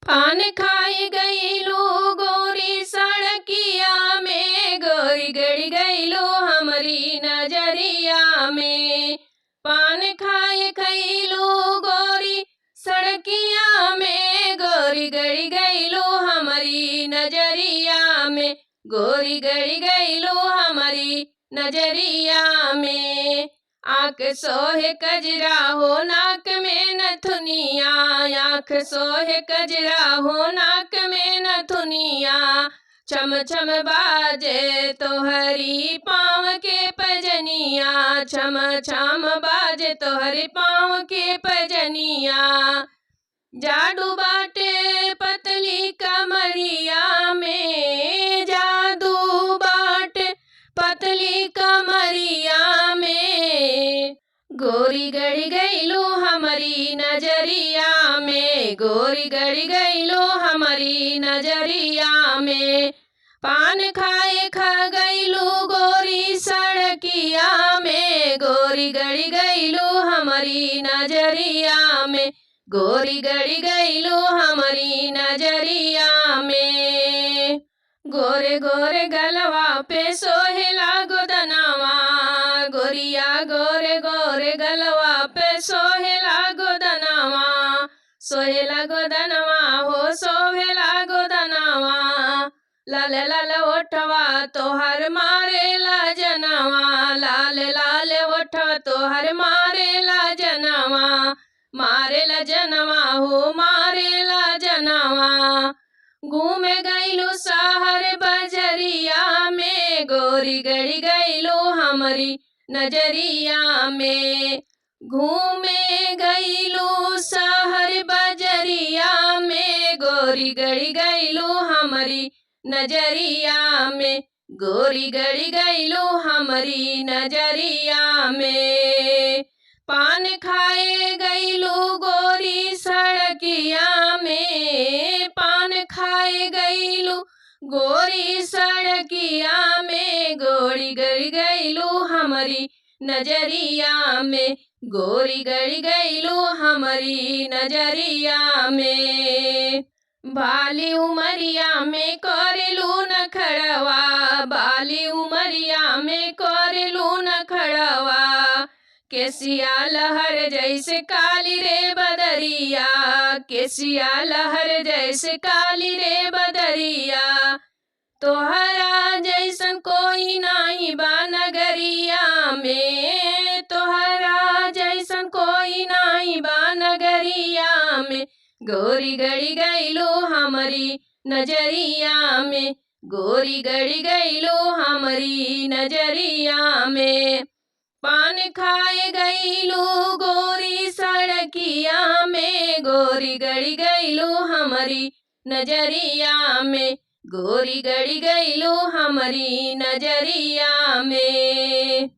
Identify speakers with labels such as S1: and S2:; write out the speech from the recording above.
S1: पान खाई गईलू गोरी सड़किया में, गोरी गड़ी गईलू हमारी नजरिया में। पान खाए खईलू गोरी सड़किया में, गोरी गड़ी गईलू हमारी नजरिया में, गोरी गड़ी गईलू हमारी नजरिया में। आँख सोहे कजरा हो नाक में नथुनिया, आँख सोहे कजरा हो नाक में नथुनिया। छम छम बाजे तोहरी पाँव के पजनिया, छम छम बाजे तोहरी पाँव के पजनिया। जादू बाटे पतली कमरिया में, जादू बाटे पतली कमरिया में। गोरी गड़ी गईलू हमारी नजरिया में, गोरी गड़ी गईलू हमारी नजरिया में। पान खाए खा गईलू गोरी सड़किया में, गोरी गड़ी गईलू हमारी नजरिया में, गोरी गड़ी गईलू हमारी नजरिया में। गोरे गोरे गलवा पे सोहेला गोदनवा, गोरिया गोरे गोरे गलवा पे सोहेला गोदनवा। सोहेला गोदनवा हो सोहेला गोदनवा, लाल लाल ओठवा तोहर मारेला जनवा, लाल लाल ओठवा तोहर मारेला जनवा, मारेला जनवा हो मारेला जनवा। घूमे गईलू शहर बजरिया में, गोरी गड़ी गईलू हमारी नजरिया में। घूमे गईलू शहर बजरिया में, गोरी गड़ी गईलू हमारी नजरिया में, गोरी गड़ी गईलू हमारी नजरिया में। पान खाए गईलू गोरी सड़किया में, पान खाए गईलू गोरी सड़किया में, गोरी गड़ी गईलू हमारी नजरिया में, गोरी गड़ी गईलू हमारी नजरिया में। बाली उमरिया में करेलू न खड़वा, बाली उमरिया में करेलू न खड़वा। केसिया लहर जैसे काली रे बदरिया, केसिया लहर जैसे काली रे बदरिया। तोहरा जैसन कोई नाही बा नगरिया में, तोहरा जैसन कोई नाही बा नगरिया में। गोरी गड़ी गईलू हमारी नजरिया में, गोरी गड़ी गईलू हमारी नजरिया में। पान खाए गईलू गोरी सड़किया में, गोरी गड़ी गईलू हमारी नजरिया में, गोरी गड़ी गईलू हमारी नजरिया में।